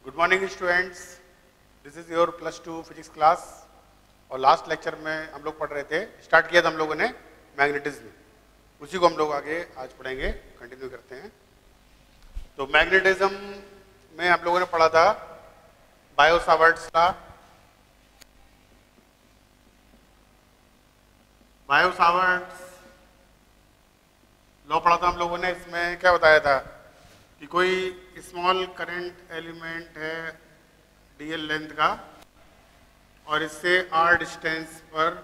Good morning students, this is your +2 physics class. और last lecture में हम लोग पढ़ रहे थे, स्टार्ट किया था हम लोगों ने मैग्नेटिज्म, उसी को हम लोग आगे आज पढ़ेंगे, कंटिन्यू करते हैं। तो मैग्नेटिज्म में हम लोगों ने पढ़ा था बायो-सावर्ट्स लॉ। बायो-सावर्ट्स लॉ पढ़ा था हम लोगों ने। इसमें क्या बताया था कि कोई स्मॉल करंट एलिमेंट है dl लेंथ का और इससे r डिस्टेंस पर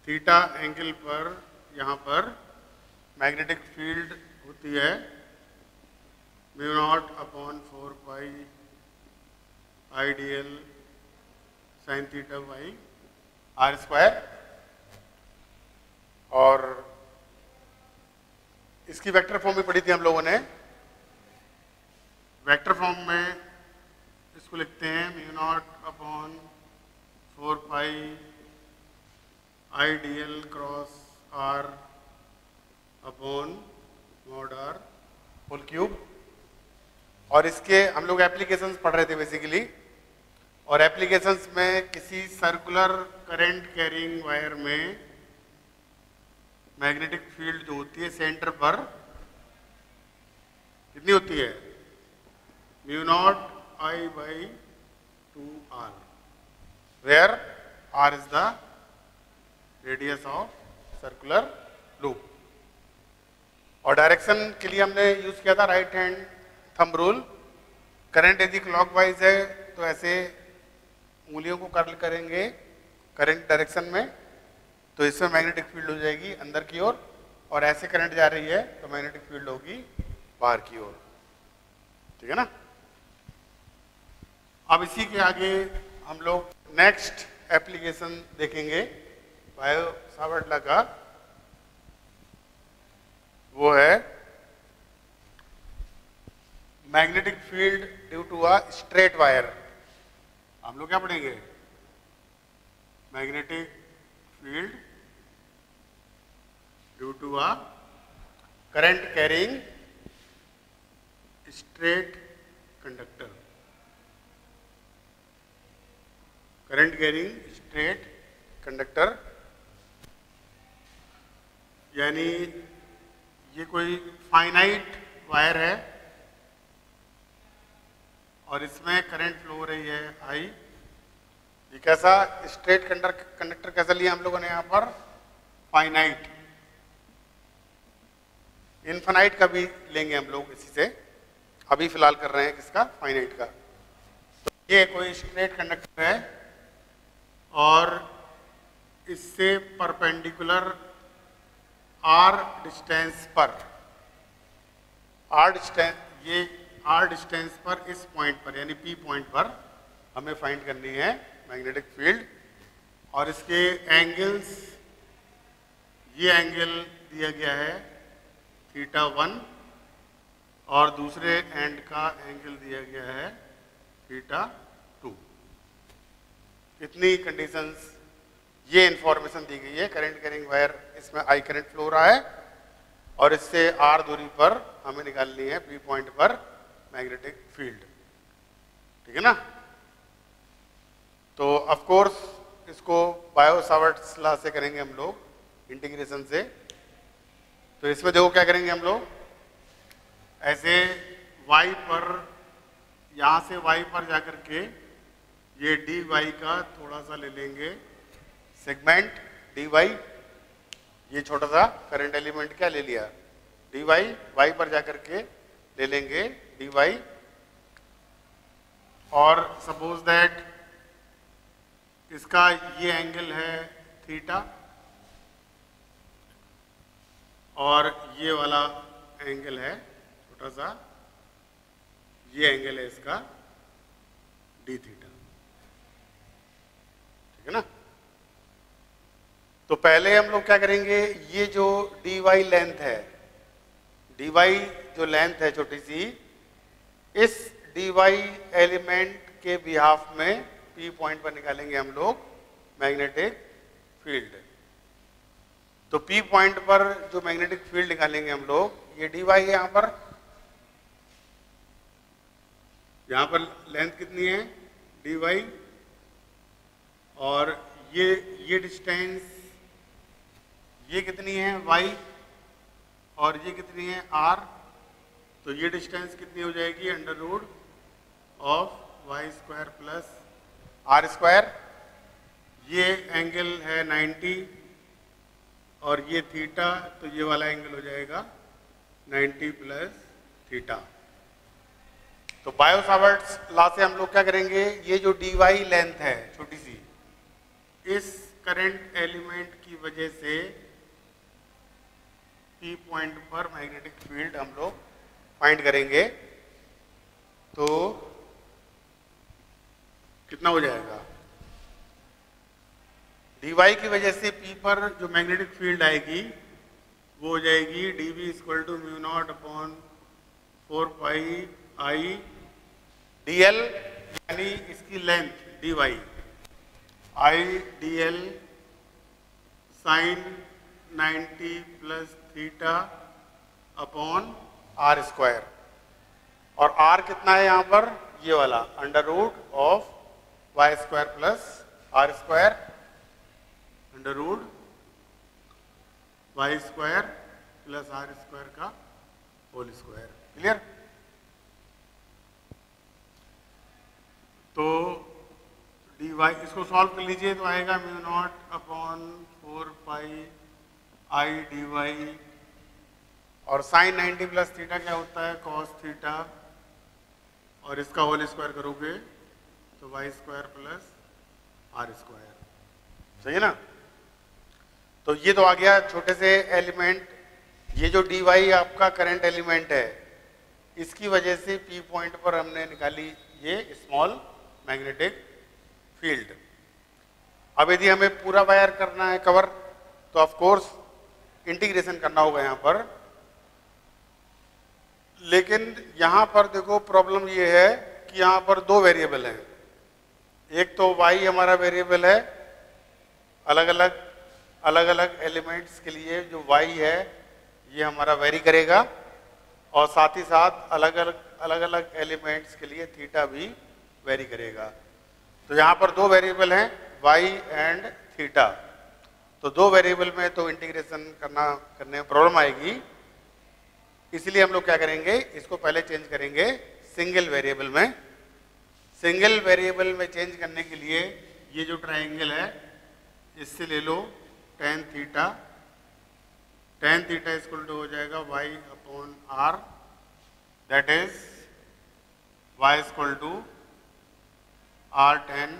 थीटा एंगल पर यहाँ पर मैग्नेटिक फील्ड होती है μ0/4 pi I dl sin theta by r²। और इसकी वेक्टर फॉर्म में पढ़ी थी हम लोगों ने। वेक्टर फॉर्म में इसको लिखते हैं μ0/4 pi I dl cross r upon mod r whole cube. और इसके हम लोग एप्लीकेशंस पढ़ रहे थे बेसिकली। और एप्लीकेशंस में किसी सर्कुलर करंट कैरिंग वायर में मैग्नेटिक फील्ड जो होती है सेंटर पर कितनी होती है, μ0I/2r, where r is the radius of circular loop. और डायरेक्शन के लिए हमने यूज किया था right hand thumb rule. Current यदि क्लॉकवाइज है तो ऐसे उंगलियों को कर्ल करेंगे करंट डायरेक्शन में, तो इसमें मैग्नेटिक फील्ड हो जाएगी अंदर की ओर। और ऐसे करंट जा रही है तो मैग्नेटिक फील्ड होगी बाहर की ओर। ठीक है ना। अब इसी के आगे हम लोग नेक्स्ट एप्लीकेशन देखेंगे बायो-सावर्ट लॉ का, वो है magnetic field due to a straight wire. हम लोग क्या पढ़ेंगे, magnetic field due to a current carrying straight conductor. Current carrying straight conductor यानी ये कोई फाइनाइट वायर है और इसमें करंट फ्लो हो रही है I। ये कैसा स्ट्रेट कंडक्टर कैसा लिया हम लोगों ने यहाँ पर, फाइनाइट। इनफाइनाइट का भी लेंगे हम लोग इसी से, अभी फिलहाल कर रहे हैं किसका, फाइनाइट का। तो ये कोई स्ट्रेट कंडक्टर है और इससे परपेंडिकुलर r डिस्टेंस पर, ये r डिस्टेंस पर इस पॉइंट पर यानी P पॉइंट पर हमें फाइंड करनी है मैग्नेटिक फील्ड। और इसके एंगल्स, ये एंगल दिया गया है θ1 और दूसरे एंड का एंगल दिया गया है θ2। इतनी कंडीशंस, ये इंफॉर्मेशन दी गई है। करंट कैरिंग वायर, इसमें I करंट फ्लो हो रहा है और इससे r दूरी पर हमें निकालनी है P पॉइंट पर मैग्नेटिक फील्ड। ठीक है ना। तो ऑफ कोर्स इसको बायो-सावर्ट्स लॉ से करेंगे हम लोग, इंटीग्रेशन से। तो इसमें देखो क्या करेंगे हम लोग, ऐसे y पर, यहाँ से y पर जाकर के ये dy का थोड़ा सा ले लेंगे सेगमेंट dy। ये छोटा सा करंट एलिमेंट क्या ले लिया, dy, y पर जाकर के ले लेंगे dy। और सपोज दैट इसका ये एंगल है थीटा और ये वाला एंगल है छोटा सा, ये एंगल है इसका d थीटा। ठीक है ना। तो पहले हम लोग क्या करेंगे, ये जो dy लेंथ है, dy जो लेंथ है छोटी सी, इस dy एलिमेंट के बिहाफ में P पॉइंट पर निकालेंगे हम लोग मैग्नेटिक फील्ड। तो P पॉइंट पर जो मैग्नेटिक फील्ड निकालेंगे हम लोग, ये dy है यहाँ पर, यहाँ पर लेंथ कितनी है डी वाई, और ये डिस्टेंस ये कितनी है y, और ये कितनी है r, तो ये डिस्टेंस कितनी हो जाएगी under root of Y square plus R square. ये एंगल है 90 और ये थीटा, तो ये वाला एंगल हो जाएगा 90 प्लस थीटा। तो बायो सावर्ट्स लॉ से हम लोग क्या करेंगे, ये जो डी वाई लेंथ है छोटी सी, इस करंट एलिमेंट की वजह से P पॉइंट पर मैग्नेटिक फील्ड हम लोग फाइंड करेंगे। तो कितना हो जाएगा, डी वाई की वजह से P पर जो मैग्नेटिक फील्ड आएगी वो हो जाएगी D V equal to mu naught upon 4 pi I D L, यानी इसकी length D Y I D L sine 90 plus theta upon R square. और आर कितना है यहाँ पर, ये वाला under root of Y square plus R square, under root Y square plus R square का होल स्क्वायर। क्लियर? तो D Y इसको सॉल्व कर लीजिए तो आएगा mu naught upon 4 pi I D Y, और साइन 90 प्लस थीटा क्या होता है कॉस थीटा, और इसका होल स्क्वायर करोगे तो Y square plus R square. सही है ना? तो ये तो आ गया छोटे से एलिमेंट। ये जो डी वाई आपका करंट एलिमेंट है, इसकी वजह से पी पॉइंट पर हमने निकाली ये स्मॉल मैग्नेटिक फील्ड। अब यदि हमें पूरा वायर करना है कवर, तो ऑफ कोर्स इंटीग्रेशन करना होगा यहाँ पर। लेकिन यहाँ पर देखो प्रॉब्लम ये है कि यहाँ पर दो वेरिएबल हैं। एक तो y हमारा वेरिएबल है, अलग अलग एलिमेंट्स के लिए जो y है ये हमारा वेरी करेगा, और साथ ही साथ अलग अलग एलिमेंट्स के लिए थीटा भी वेरी करेगा। तो यहाँ पर दो वेरिएबल हैं y एंड थीटा। तो दो वेरिएबल में तो इंटीग्रेशन करने में प्रॉब्लम आएगी, इसलिए हम लोग क्या करेंगे, इसको पहले चेंज करेंगे सिंगल वेरिएबल में। सिंगल वेरिएबल में चेंज करने के लिए ये जो ट्रायंगल है इससे ले लो tan theta. tan theta equal to हो जाएगा y upon r, that is y equal to r tan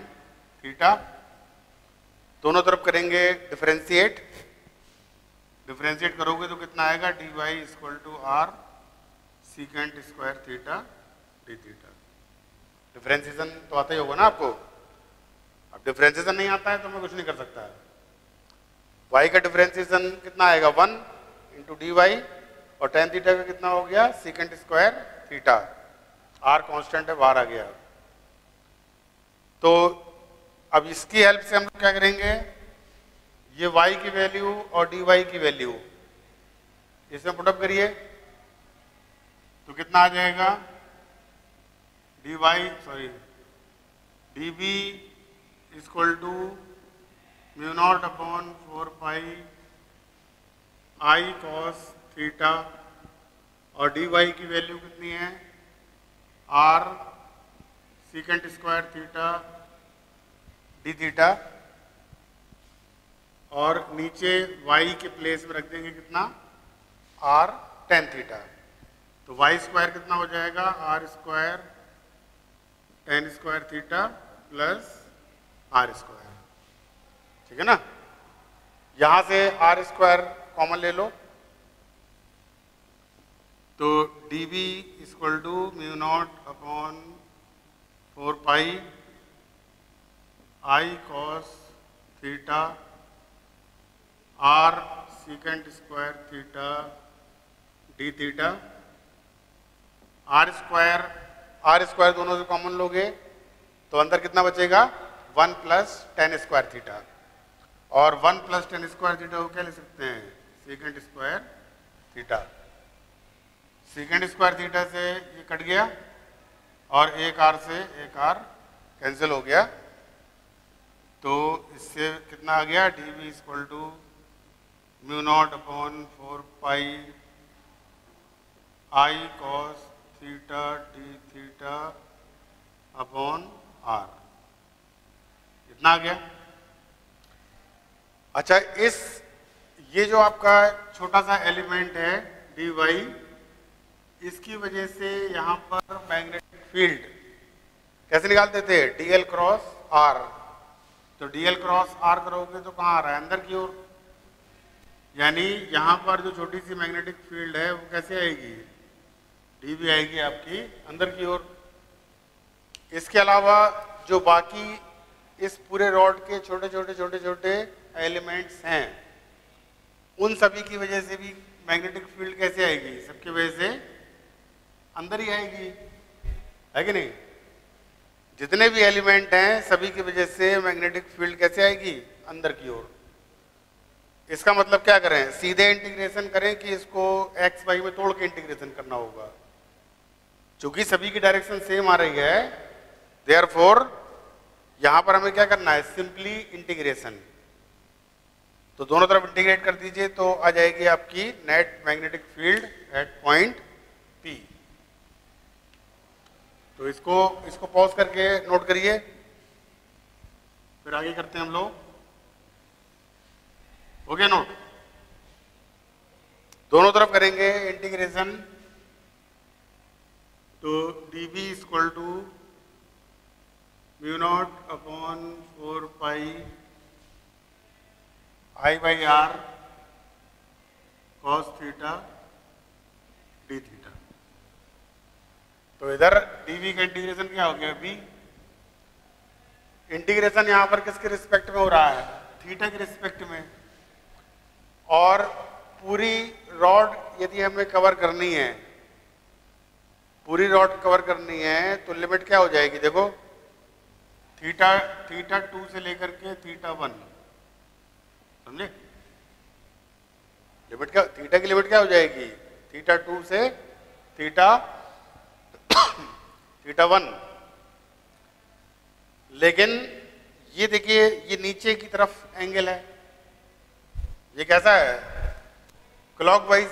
theta. दोनों तरफ करेंगे डिफरेंशिएट। डिफरेंशिएट करोगे तो कितना आएगा, D Y equal to R secant square theta D theta. Differentiation तो आता ही होगा ना आपको। अब डिफरेंशिएशन नहीं आता है तो मैं कुछ नहीं कर सकता है। y का डिफरेंशिएशन कितना आएगा, 1 इंटू डी वाई, और tan थीटा का कितना हो गया, secant square theta. r constant है, बाहर आ गया। तो अब इसकी हेल्प से हम लोग क्या करेंगे, ये y की वैल्यू और dy की वैल्यू इसमें पुटअप करिए तो कितना आ जाएगा, db equal to mu naught upon 4 pi I cos theta, और dy की वैल्यू कितनी है, r secant square theta D theta, और नीचे y के प्लेस में रख देंगे कितना, r tan थीटा। तो y स्क्वायर कितना हो जाएगा, r square tan square theta plus r square. ठीक है ना? यहां से r स्क्वायर कॉमन ले लो, तो dv equal to mu naught upon 4 pi I cos theta r secant square theta D theta. R square दोनों से कॉमन लोगे तो अंदर कितना बचेगा, 1 प्लस tan स्क्वायर थीटा, और 1 प्लस tan स्क्वायर थीटा को क्या ले सकते हैं, secant square theta. Secant square theta से ये कट गया, और एक आर से एक आर कैंसिल हो गया, तो इससे कितना आ गया, D V equal to mu naught upon 4 pi I cos theta D theta upon R, इतना आ गया। अच्छा, ये जो आपका छोटा सा एलिमेंट है डी वाई, इसकी वजह से यहाँ पर मैग्नेटिक फील्ड कैसे निकालते थे, डीएल क्रॉस आर। तो डीएल क्रॉस आर करोगे तो कहाँ आ रहा है, अंदर की ओर, यानी यहाँ पर जो छोटी सी मैग्नेटिक फील्ड है वो कैसे आएगी, डीवी आएगी आपकी अंदर की ओर। इसके अलावा जो बाकी इस पूरे रॉड के छोटे छोटे छोटे छोटे एलिमेंट्स हैं, उन सभी की वजह से भी मैग्नेटिक फील्ड कैसे आएगी, सबकी वजह से अंदर ही आएगी, है कि नहीं। जितने भी एलिमेंट हैं सभी की वजह से मैग्नेटिक फील्ड कैसे आएगी, अंदर की ओर। इसका मतलब क्या करें, सीधे इंटीग्रेशन करें कि इसको एक्स वाई में तोड़ के इंटीग्रेशन करना होगा, चूंकि सभी की डायरेक्शन सेम आ रही है, देयरफॉर यहां पर हमें क्या करना है, सिंपली इंटीग्रेशन। तो दोनों तरफ इंटीग्रेट कर दीजिए तो आ जाएगी आपकी net magnetic field at point P. तो इसको पॉज करके नोट करिए, फिर आगे करते हैं हम लोग। हो गया नोट, दोनों तरफ करेंगे इंटीग्रेशन। तो D B equal to mu naught upon 4 pi I by R cos theta D theta. तो इधर डीवी का इंटीग्रेशन क्या हो गया, बी। इंटीग्रेशन यहां पर किसके रिस्पेक्ट में हो रहा है, थीटा के रिस्पेक्ट में। और पूरी रॉड यदि हमें कवर करनी है, पूरी रॉड कवर करनी है, तो लिमिट क्या हो जाएगी, देखो थीटा 2 से लेकर के थीटा 1, समझे। लिमिट क्या, थीटा की लिमिट क्या हो जाएगी, थीटा 2 से थीटा 1। लेकिन ये देखिए, ये नीचे की तरफ एंगल है, ये कैसा है, क्लॉकवाइज।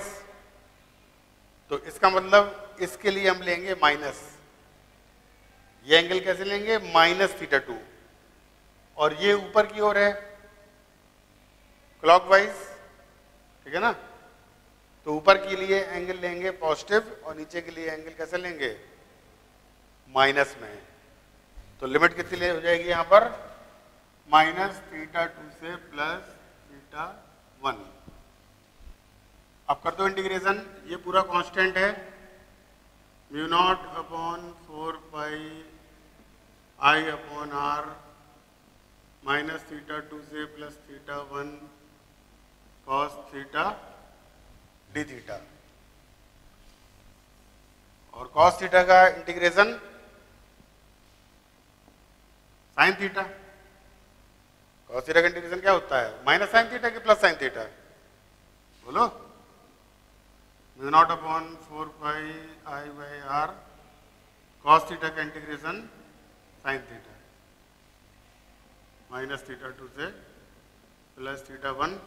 तो इसका मतलब इसके लिए हम लेंगे माइनस, ये एंगल कैसे लेंगे, माइनस थीटा 2, और ये ऊपर की ओर है क्लॉकवाइज, ठीक है ना। तो ऊपर के लिए एंगल लेंगे पॉजिटिव और नीचे के लिए एंगल कैसे लेंगे, माइनस में। तो लिमिट कितनी हो जाएगी यहां पर, माइनस थीटा 2 से प्लस थीटा 1। अब कर दो इंटीग्रेशन, ये पूरा कांस्टेंट है, mu naught upon 4 pi I upon R minus theta 2 से plus theta 1 cos theta D theta. और कॉस थीटा का integration sine theta. Cos theta का इंटीग्रेशन क्या होता है, माइनस साइन थीटा की प्लस साइन थीटा, बोलो। Mu naught upon 4 pi I by R cos theta का integration sine theta minus theta 2 से प्लस थीटा 1।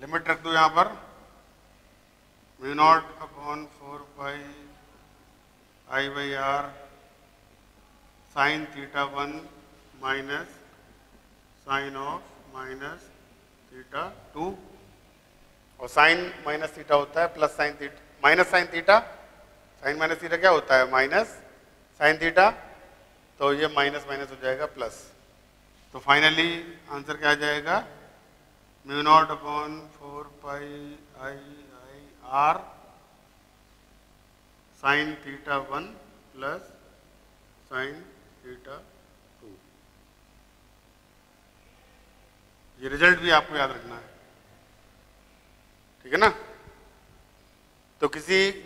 लिमिट रख दो यहां पर, mu naught upon 4 pi I by R sine theta 1 minus sine of minus theta 2। और sine minus theta होता है plus sine theta, minus sine theta, sine minus theta क्या होता है, माइनस साइन थीटा। तो ये माइनस माइनस हो जाएगा प्लस। तो फाइनली आंसर क्या आ जाएगा, mu naught upon 4 pi I R sine theta 1 plus sine theta 2। ये रिजल्ट भी आपको याद रखना है, ठीक है ना। तो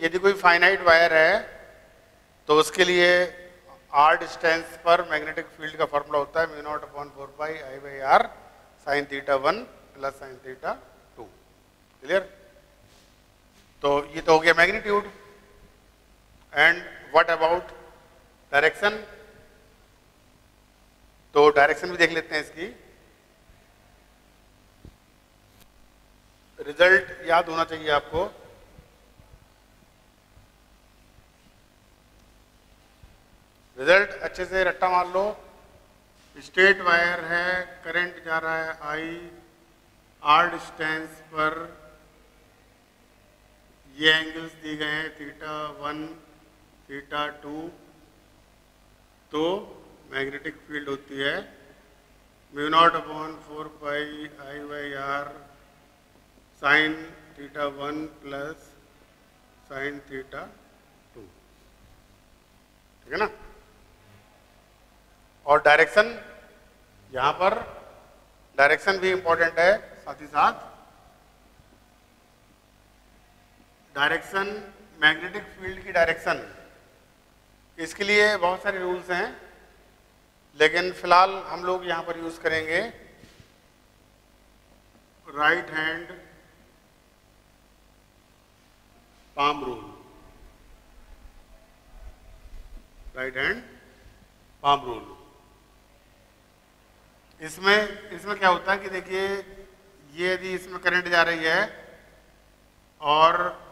यदि कोई फाइनाइट वायर है तो उसके लिए आर डिस्टेंस पर मैग्नेटिक फील्ड का फॉर्मूला होता है mu naught upon 4 pi I by R sine theta 1 plus sine theta 2। Clear. तो ये तो हो गया magnitude. And what about direction, तो डायरेक्शन भी देख लेते हैं इसकी। रिजल्ट याद होना चाहिए आपको। रिजल्ट अच्छे से रट्टा मार लो। स्ट्रेट वायर है, करंट जा रहा है आई, आर डिस्टेंस पर ये एंगल्स दिए गए हैं θ1 θ2। तो मैग्नेटिक फील्ड होती है μ0/4πI/r sin θ1 प्लस sin θ2, ठीक है ना। और डायरेक्शन, यहां पर डायरेक्शन भी इंपॉर्टेंट है साथ ही साथ। डायरेक्शन, मैग्नेटिक फील्ड की डायरेक्शन, इसके लिए बहुत सारे रूल्स हैं, लेकिन फिलहाल हम लोग यहां पर यूज करेंगे right hand palm rule. Right hand palm rule. इसमें क्या होता है कि देखिए, ये यदि इसमें करंट जा रही है और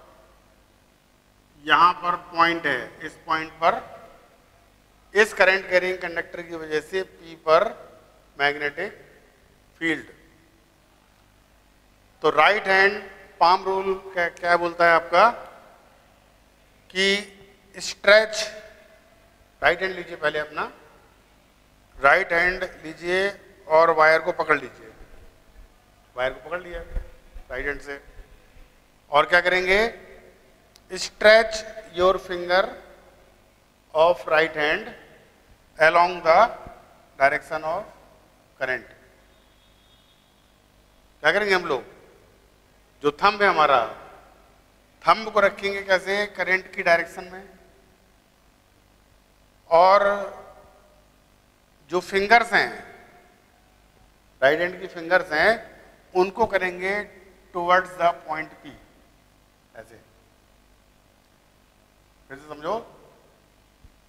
यहां पर पॉइंट है, इस पॉइंट पर इस करंट कैरिंग कंडक्टर की वजह से P पर मैग्नेटिक फील्ड। तो राइट हैंड पाम रूल क्या बोलता है आपका कि स्ट्रेच, राइट हैंड लीजिए पहले अपना, राइट हैंड लीजिए और वायर को पकड़ लीजिए। वायर को पकड़ लिया राइट हैंड से, और क्या करेंगे, stretch your finger of right hand along the direction of current. क्या करेंगे हम लोग, जो थंब है हमारा, थंब को रखेंगे कैसे, करंट की डायरेक्शन में, और जो फिंगर्स हैं, राइट हैंड की फिंगर्स हैं, उनको करेंगे टुवर्ड्स द पॉइंट P, ऐसे। फिर से समझो,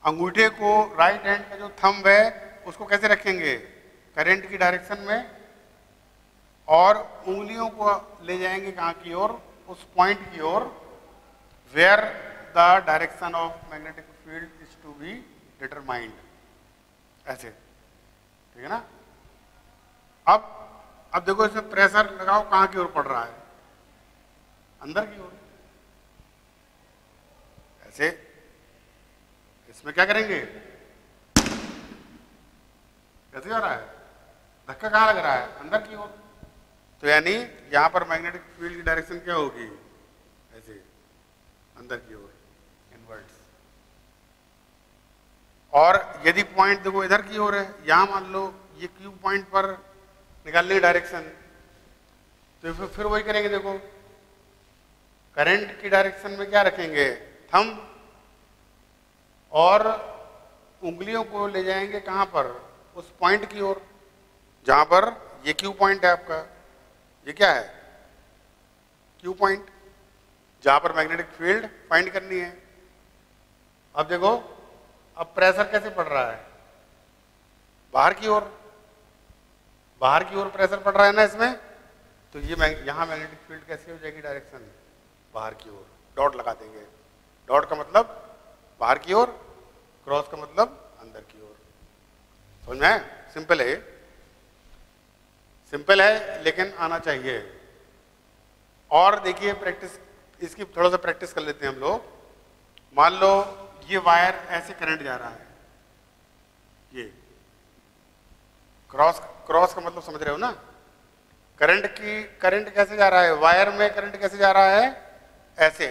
अंगूठे को, राइट हैंड का जो थंब है उसको कैसे रखेंगे, करंट की डायरेक्शन में, और उंगलियों को ले जाएंगे कहाँ की ओर, उस पॉइंट की ओर where the direction of magnetic field is to be determined, ऐसे, ठीक है ना। अब देखो, इसमें प्रेशर लगाओ, कहाँ की ओर पड़ रहा है, अंदर की ओर, ऐसे। इसमें क्या करेंगे, कैसे जा रहा है, धक्का कहाँ लग रहा है, अंदर की ओर। तो यानी यहां पर मैग्नेटिक फील्ड की डायरेक्शन क्या होगी, ऐसे, अंदर की ओर, इनवर्ट्स। और यदि पॉइंट देखो इधर की ओर है, यहां मान लो ये Q पॉइंट पर निकालने की डायरेक्शन, तो फिर वही करेंगे। देखो, करंट की डायरेक्शन में क्या रखेंगे, थंब, और उंगलियों को ले जाएंगे कहां पर, उस पॉइंट की ओर जहां पर ये Q पॉइंट है आपका, ये क्या है, Q पॉइंट, जहां पर मैग्नेटिक फील्ड फाइंड करनी है। अब देखो, अब प्रेशर कैसे पड़ रहा है, बाहर की ओर, बाहर की ओर प्रेशर पड़ रहा है ना इसमें, तो ये यहां मैग्नेटिक फील्ड कैसे हो जाएगी, डायरेक्शन बाहर की ओर, डॉट लगा देंगे। डॉट का मतलब बाहर की ओर, क्रॉस का मतलब अंदर की ओर। समझ में आया, सिंपल है, सिंपल है, लेकिन आना चाहिए। और देखिए प्रैक्टिस, इसकी थोड़ा सा प्रैक्टिस कर लेते हैं हम लोग। मान लो ये वायर ऐसे करंट जा रहा है, ये क्रॉस का मतलब समझ रहे हो ना, करंट कैसे जा रहा है, वायर में करंट कैसे जा रहा है, ऐसे,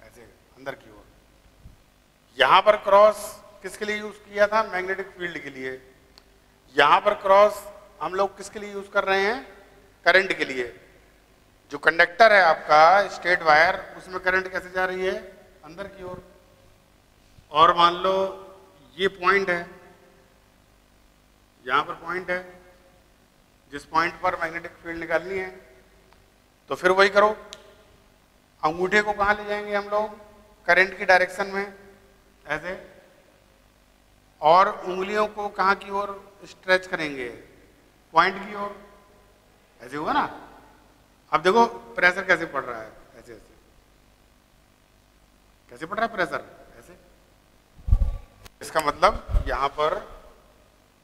ऐसे अंदर की ओर। यहां पर क्रॉस किसके लिए यूज किया था, मैग्नेटिक फील्ड के लिए। यहां पर क्रॉस हम लोग किसके लिए यूज कर रहे हैं, करंट के लिए। जो कंडक्टर है आपका स्ट्रेट वायर, उसमें करंट कैसे जा रही है, अंदर की ओर। और मान लो ये पॉइंट है, यहां पर पॉइंट है, जिस पॉइंट पर मैग्नेटिक फील्ड निकालनी है, तो फिर वही करो, अंगूठे को कहां ले जाएंगे हम लोग, करंट की डायरेक्शन में, ऐसे, और उंगलियों को कहाँ की ओर स्ट्रेच करेंगे, पॉइंट की ओर, ऐसे हुआ ना। अब देखो प्रेशर कैसे पड़ रहा है, ऐसे ऐसे कैसे पड़ रहा है प्रेशर, ऐसे। इसका मतलब यहां पर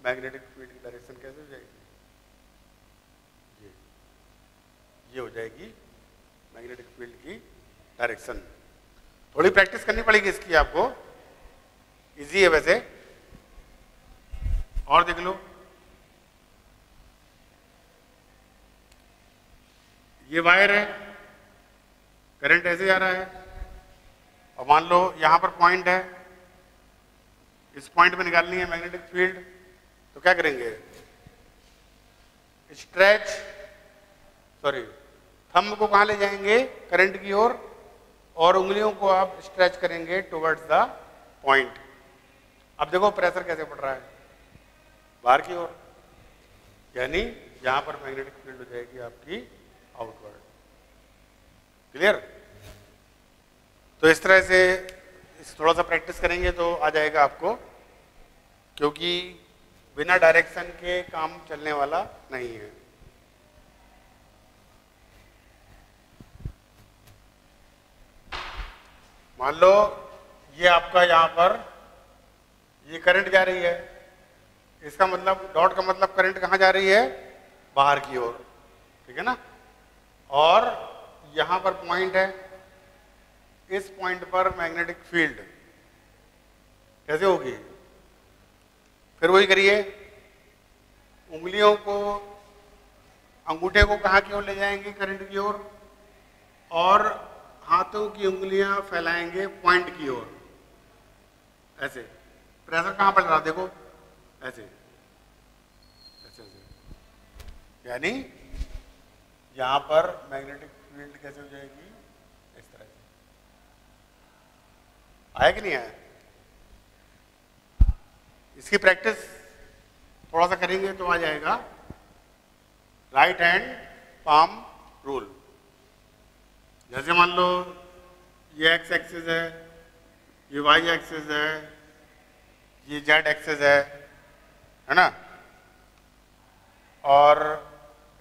मैग्नेटिक फील्ड की डायरेक्शन कैसे हो जाएगी, ये हो जाएगी मैग्नेटिक फील्ड की डायरेक्शन। थोड़ी प्रैक्टिस करनी पड़ेगी इसकी आपको, इजी है वैसे। और देख लो, ये वायर है, करंट ऐसे जा रहा है, और मान लो यहां पर पॉइंट है, इस पॉइंट में निकालनी है मैग्नेटिक फील्ड, तो क्या करेंगे, स्ट्रेच, सॉरी थंब को कहां ले जाएंगे, करंट की ओर, और उंगलियों को आप स्ट्रेच करेंगे टुवर्ड्स द पॉइंट। अब देखो प्रेशर कैसे पड़ रहा है, बाहर की ओर, यानी यहां पर मैग्नेटिक फील्ड हो जाएगी आपकी आउटवर्ड। क्लियर। तो इस तरह से थोड़ा सा प्रैक्टिस करेंगे तो आ जाएगा आपको, क्योंकि बिना डायरेक्शन के काम चलने वाला नहीं है। मान लो ये आपका यहां पर ये करंट जा रही है, इसका मतलब डॉट का मतलब करंट कहां जा रही है, बाहर की ओर, ठीक है ना। और यहां पर पॉइंट है, इस पॉइंट पर मैग्नेटिक फील्ड कैसे होगी, फिर वही करिए, उंगलियों को, अंगूठे को कहां की ओर ले जाएंगे, करंट की ओर, और हाथों की उंगलियां फैलाएंगे पॉइंट की ओर, ऐसे। प्रेशर कहां पड़ रहा है, देखो ऐसे ऐसे ऐसे, यानी यहां पर मैग्नेटिक फील्ड कैसे हो जाएगी, इस तरह से। आया कि नहीं आया। इसकी प्रैक्टिस थोड़ा सा करेंगे तो आ जाएगा। राइट हैंड पाम रूल, जैसे मान लो ये एक्स एक्सिस है, ये वाई एक्सिस है, ये जेड एक्सिस है ना। और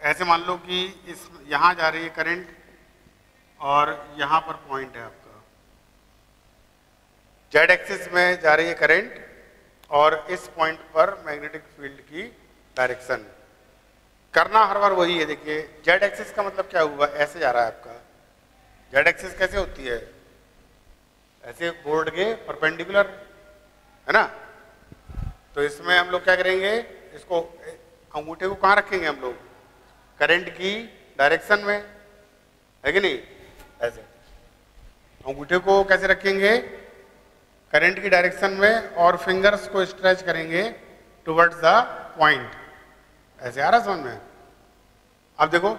ऐसे मान लो कि इस यहां जा रही है करंट, और यहां पर पॉइंट है आपका, जेड एक्सिस में जा रही है करंट, और इस पॉइंट पर मैग्नेटिक फील्ड की डायरेक्शन करना हर बार वही है। देखिए जेड एक्सिस का मतलब क्या हुआ, ऐसे जा रहा है आपका, जेड एक्सिस कैसे होती है, ऐसे बोर्ड के परपेंडिकुलर, है ना। तो इसमें हम लोग क्या करेंगे, इसको अंगूठे को कहाँ रखेंगे हम लोग, करंट की डायरेक्शन में, है कि नहीं, ऐसे। अंगूठे को कैसे रखेंगे, करंट की डायरेक्शन में, और फिंगर्स को स्ट्रेच करेंगे टुवर्ड्स द पॉइंट, ऐसे आ रहा है समझ में। अब देखो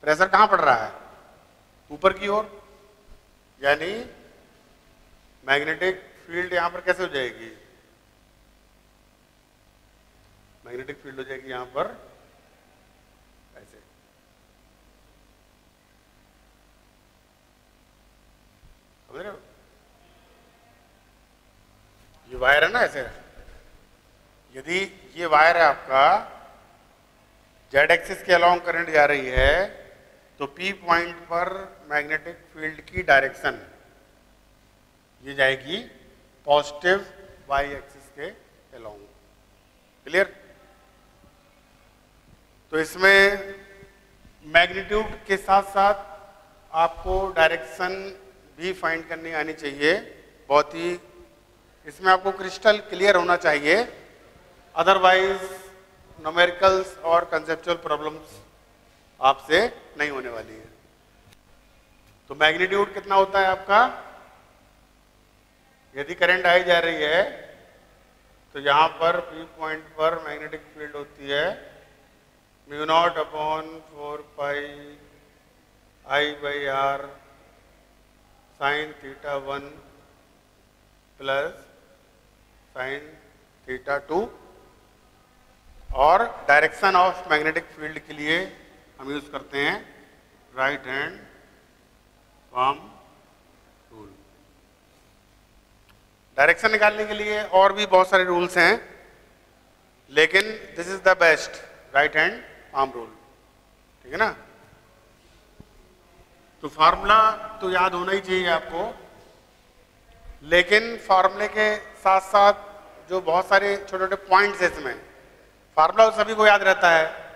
प्रेशर कहां पड़ रहा है, ऊपर की ओर, यानी मैग्नेटिक फील्ड यहां पर कैसे हो जाएगी, मैग्नेटिक फील्ड हो जाएगी यहां पर ऐसे। समझ रहे हो, ये वायर है ना ऐसे, यदि ये वायर है आपका, जेड एक्सिस के अलोंग करंट जा रही है, तो पी पॉइंट पर मैग्नेटिक फील्ड की डायरेक्शन ये जाएगी पॉजिटिव वाई एक्सिस के अलोंग। क्लियर। तो इसमें मैग्नीट्यूड के साथ साथ आपको डायरेक्शन भी फाइंड करनी आनी चाहिए, बहुत ही इसमें आपको क्रिस्टल क्लियर होना चाहिए, अदरवाइज न्यूमेरिकल्स और कंसेप्चुअल प्रॉब्लम्स आपसे नहीं होने वाली है। तो मैग्नीट्यूड कितना होता है आपका, यदि करंट आई जा रही है तो यहां पर पी पॉइंट पर मैग्नेटिक फील्ड होती है mu naught upon 4 pi I by R sine theta 1 plus sine theta 2। और डायरेक्शन ऑफ मैग्नेटिक फील्ड के लिए हम यूज करते हैं right hand palm rule. Direction निकालने के लिए और भी बहुत सारे रूल्स हैं, लेकिन this is the best, right hand palm rule, ठीक है ना। तो फार्मूला तो याद होना ही चाहिए आपको, लेकिन फार्मूले के साथ साथ जो बहुत सारे छोटे छोटे पॉइंट्स हैं इसमें, फार्मूला सभी को याद रहता है,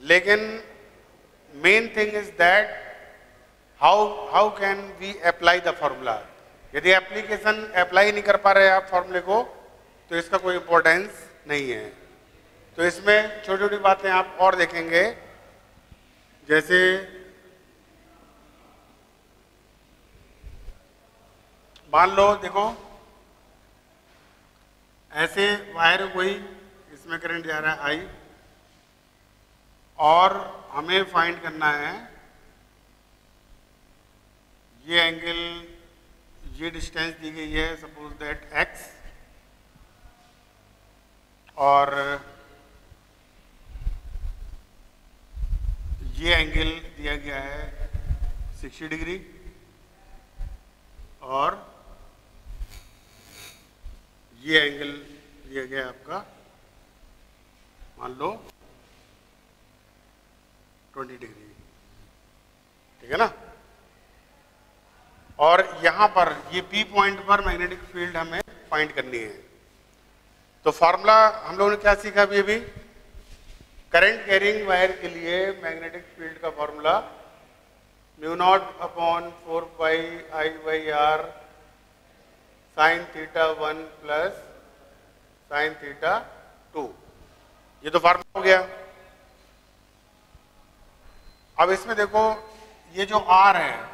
लेकिन main thing is that how can we apply the formula. यदि एप्लीकेशन अप्लाई नहीं कर पा रहे आप फार्मूले को, तो इसका कोई इंपॉर्टेंस नहीं है। तो इसमें छोटी छोटी बातें आप और देखेंगे, जैसे मान लो, देखो ऐसे वायर कोई, इसमें करंट जा रहा है आई, और हमें फाइंड करना है ये एंगल, ये डिस्टेंस दी गई है सपोज दैट x, और ये एंगल दिया गया है 60 डिग्री, और ये एंगल दिया गया आपका मान लो 20 डिग्री, ठीक है ना। और यहां पर ये P पॉइंट पर मैग्नेटिक फील्ड हमें फाइंड करनी है। तो फॉर्मूला हम लोगों ने क्या सीखा अभी करंट कैरिंग वायर के लिए मैग्नेटिक फील्ड का formula μ0/4πI/r sin θ1 plus sin θ2, ये तो फार्मूला हो गया। अब इसमें देखो ये जो R है,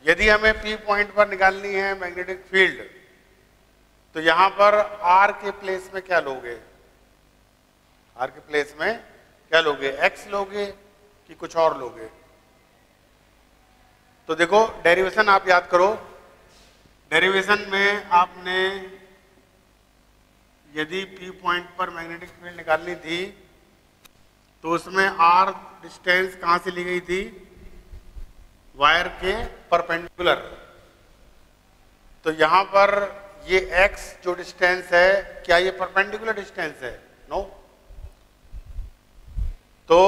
यदि हमें P पॉइंट पर निकालनी है मैग्नेटिक फील्ड, तो यहां पर R के प्लेस में क्या लोगे, R के प्लेस में क्या लोगे, X लोगे कि कुछ और लोगे। तो देखो डेरिवेशन आप याद करो, डेरिवेशन में आपने यदि P पॉइंट पर मैग्नेटिक फील्ड निकालनी थी, तो उसमें R डिस्टेंस कहां से ली गई थी, वायर के परपेंडिकुलर। तो यहां पर ये x जो डिस्टेंस है, क्या ये परपेंडिकुलर डिस्टेंस है, नो। तो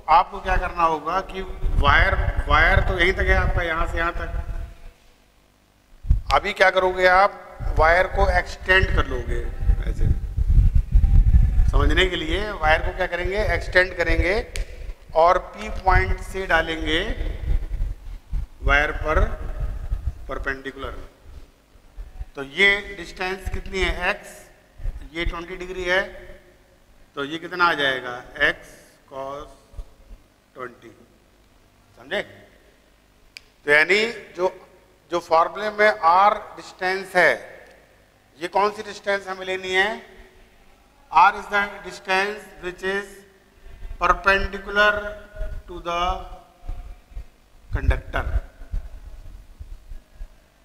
आपको क्या करना होगा कि वायर तो यहीं तक है आपका, यहां से यहां तक। अभी क्या करोगे आप, वायर को एक्सटेंड कर लोगे ऐसे, समझने के लिए वायर को क्या करेंगे, एक्सटेंड करेंगे, और P पॉइंट से डालेंगे वायर पर परपेंडिकुलर। तो ये डिस्टेंस कितनी है x, ये 20 डिग्री है, तो ये कितना आ जाएगा x cos 20, समझे। तो यानी जो फॉर्मूले में r डिस्टेंस है, ये कौन सी डिस्टेंस हमें लेनी है, r is the distance which is perpendicular to the conductor.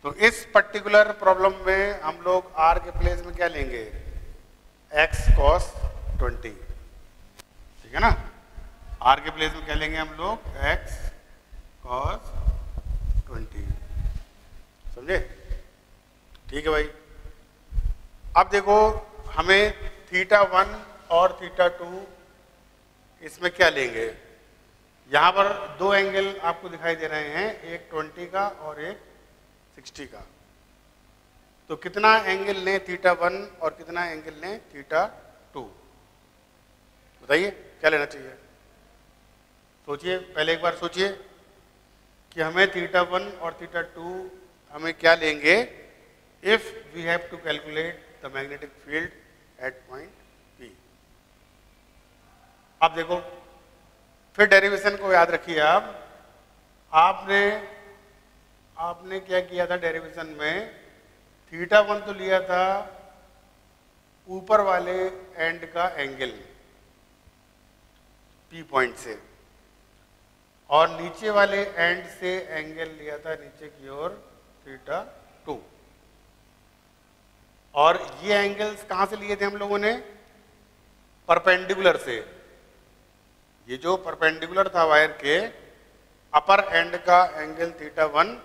तो इस पर्टिकुलर प्रॉब्लम में हम लोग r के प्लेस में क्या लेंगे, x cos 20, ठीक है ना। r के प्लेस में क्या लेंगे हम लोग, x cos 20, समझे, ठीक है भाई। अब देखो हमें θ1 और θ2 इसमें क्या लेंगे, यहां पर दो एंगल आपको दिखाई दे रहे हैं, एक 20 का और एक 60 का। तो कितना एंगल लें θ1 और कितना एंगल लें θ2, बताइए क्या लेना चाहिए। सोचिए, पहले एक बार सोचिए कि हमें θ1 और θ2 हमें क्या लेंगे if we have to calculate the magnetic field at point P। अब देखो फिर डेरिवेशन को याद रखिए आप, आपने क्या किया था डेरिवेशन में, θ1 तो लिया था ऊपर वाले एंड का एंगल P पॉइंट से, और नीचे वाले एंड से एंगल लिया था नीचे की ओर θ2। और ये एंगल्स कहां से लिए थे हम लोगों ने, परपेंडिकुलर से। ये जो परपेंडिकुलर था वायर के, अपर एंड का एंगल θ1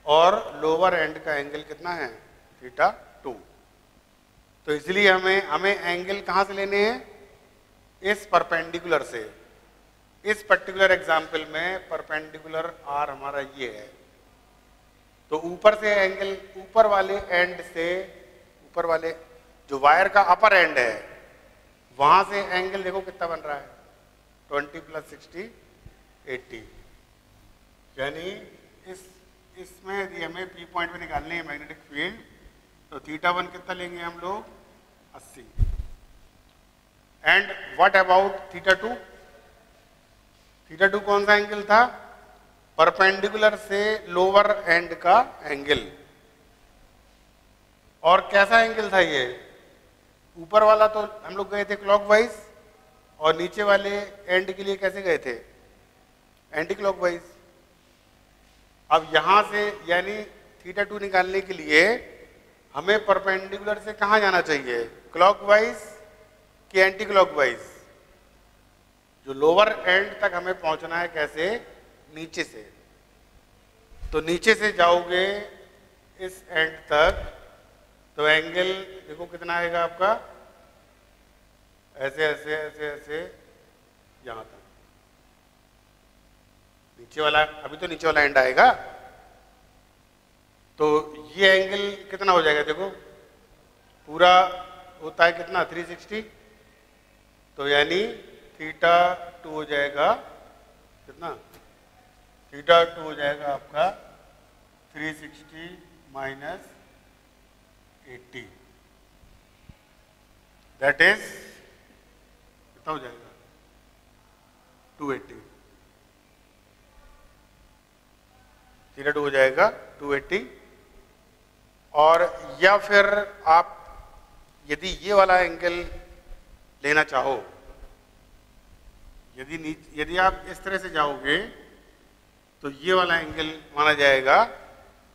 और लोअर एंड का एंगल कितना है थीटा 2। तो इसलिए हमें एंगल कहाँ से लेने हैं? इस परपेंडिकुलर से। इस पर्टिकुलर एग्जाम्पल में परपेंडिकुलर आर हमारा ये है, तो ऊपर से एंगल, ऊपर वाले एंड से, ऊपर वाले जो वायर का अपर एंड है वहां से एंगल देखो कितना बन रहा है, 20 + 60 80। यानी इसमें यदि हमें पी पॉइंट में निकालनी है मैग्नेटिक फील्ड, तो θ1 कितना लेंगे हम लोग? 80। And what about θ2? θ2 कौन सा एंगल था? परपेंडिकुलर से लोअर एंड का एंगल। और कैसा एंगल था ये? ऊपर वाला तो हम लोग गए थे क्लॉकवाइज, और नीचे वाले एंड के लिए कैसे गए थे? Anti clockwise. अब यहां से यानी θ2 निकालने के लिए हमें परपेंडिकुलर से कहां जाना चाहिए? क्लॉकवाइज कि एंटी क्लॉकवाइज? जो लोअर एंड तक हमें पहुंचना है कैसे? नीचे से। तो नीचे से जाओगे इस एंड तक, तो एंगल देखो कितना आएगा आपका, ऐसे ऐसे ऐसे ऐसे यहां तक। नीचे वाला, अभी तो नीचे वाला एंड आएगा, तो ये एंगल कितना हो जाएगा? देखो पूरा होता है कितना? 360। तो यानी θ2 हो जाएगा कितना? θ2 हो जाएगा आपका 360 - 80, दैट इज कितना हो जाएगा? 280। θ2 हो जाएगा 280। और या फिर आप यदि ये वाला एंगल लेना चाहो, यदि आप इस तरह से जाओगे तो ये वाला एंगल माना जाएगा,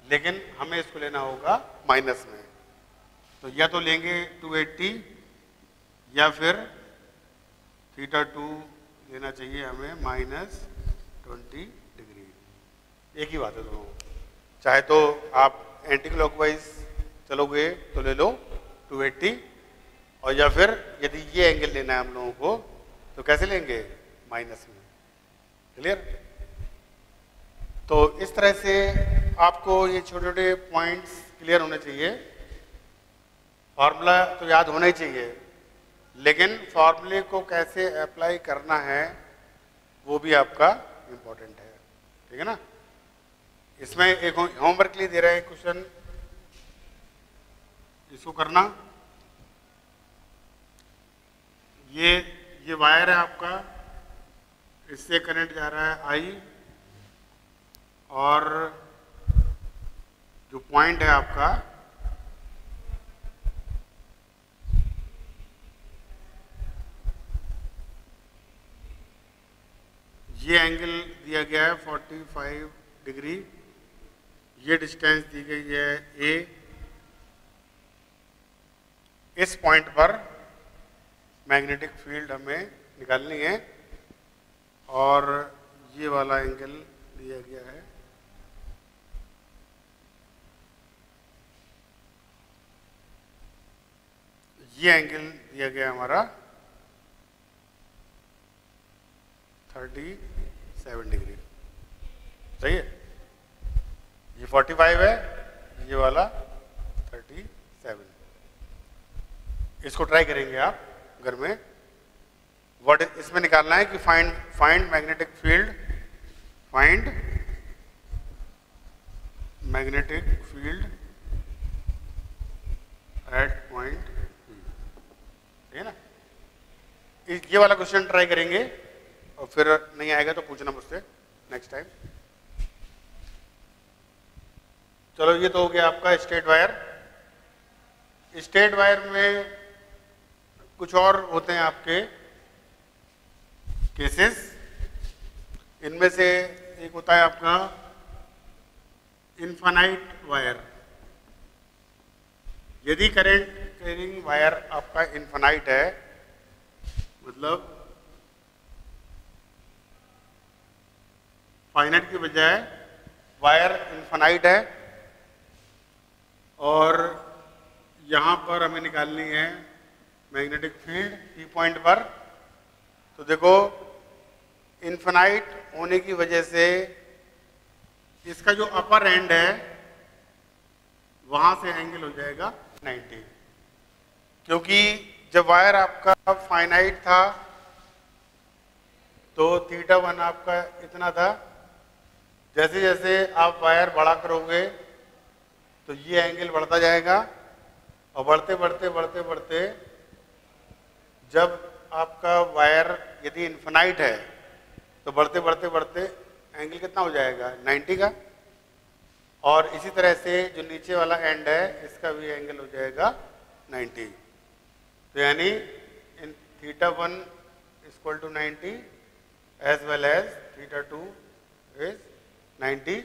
लेकिन हमें इसको लेना होगा माइनस में। तो या तो लेंगे 280 या फिर θ2 लेना चाहिए हमें -20 डिग्री। एक ही बात है दोनों। चाहे तो आप एंटी क्लॉकवाइज चलोगे तो ले लो 280, और या फिर यदि ये एंगल लेना है हम लोगों को तो कैसे लेंगे? माइनस में। क्लियर? तो इस तरह से आपको ये छोटे छोटे पॉइंट्स क्लियर होने चाहिए। फॉर्मूला तो याद होना ही चाहिए, लेकिन फॉर्मूले को कैसे अप्लाई करना है वो भी आपका इम्पोर्टेंट है। ठीक है ना? इसमें एक होमवर्क लिए दे रहे हैं क्वेश्चन, इसको करना। ये वायर है आपका, इससे करंट जा रहा है आई, और जो पॉइंट है आपका ये एंगल दिया गया है 45 डिग्री, ये डिस्टेंस दी गई है ए। इस पॉइंट पर मैग्नेटिक फील्ड हमें निकालनी है, और ये वाला एंगल दिया गया है ये एंगल दिया गया हमारा 37 डिग्री। सही है? ये 45 है, ये वाला 37। इसको ट्राई करेंगे आप घर में। व्हाट इसमें निकालना है कि find magnetic field, find magnetic field at point P। ठीक है ना? ये वाला क्वेश्चन ट्राई करेंगे, और फिर नहीं आएगा तो पूछना मुझसे नेक्स्ट टाइम। चलो, ये तो हो गया आपका स्ट्रेट वायर। स्ट्रेट वायर में कुछ और होते हैं आपके केसेस। इनमें से एक होता है आपका इनफाइनाइट वायर। यदि करंट कैरिंग वायर आपका इनफाइनाइट है, मतलब फाइनाइट की बजाय वायर इनफाइनाइट है, और यहाँ पर हमें निकालनी है मैग्नेटिक फील्ड पी पॉइंट पर। तो देखो इन्फिनाइट होने की वजह से इसका जो अपर एंड है वहां से एंगल हो जाएगा 90, क्योंकि जब वायर आपका फाइनाइट था तो θ1 आपका इतना था। जैसे जैसे आप वायर बड़ा करोगे तो ये एंगल बढ़ता जाएगा और बढ़ते बढ़ते बढ़ते बढ़ते जब आपका वायर यदि इन्फिनाइट है तो बढ़ते बढ़ते बढ़ते एंगल कितना हो जाएगा 90 का। और इसी तरह से जो नीचे वाला एंड है इसका भी एंगल हो जाएगा 90। तो यानी इन θ1 equal to 90 as well as θ2 is 90।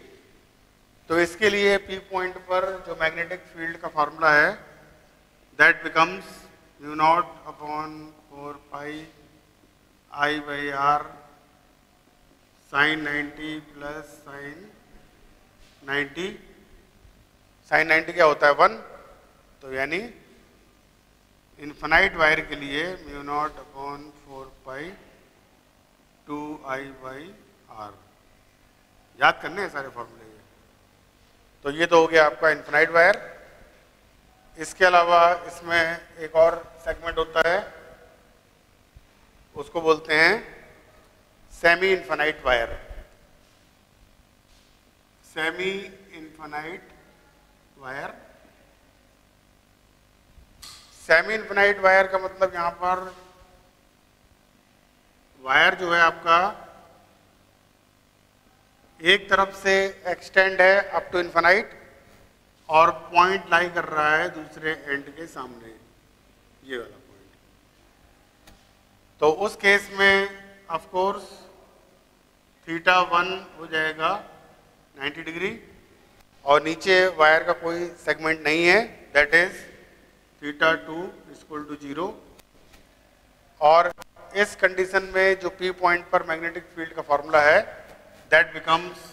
तो इसके लिए पी पॉइंट पर जो मैग्नेटिक फील्ड का फॉर्मूला है that becomes mu naught upon 4 pi I by R sine 90 plus sine 90। Sine 90 क्या होता है 1। तो यानी इन्फिनाइट वायर के लिए mu naught upon 4 pi 2 I by R. याद करने हैं सारे फॉर्मूले। तो ये तो हो गया आपका इन्फिनाइट वायर। इसके अलावा इसमें एक और सेगमेंट होता है, उसको बोलते हैं semi infinite wire. Semi infinite wire, semi infinite wire का मतलब यहां पर वायर जो है आपका एक तरफ से एक्सटेंड है अप टू इन्फिनाइट और पॉइंट लाई कर रहा है दूसरे एंड के सामने, ये वाला पॉइंट। तो उस केस में ऑफ कोर्स θ1 हो जाएगा 90 डिग्री और नीचे वायर का कोई सेगमेंट नहीं है, दैट इज θ2 इक्वल टू 0। और इस कंडीशन में जो पी पॉइंट पर मैग्नेटिक फील्ड का फॉर्मूला है that becomes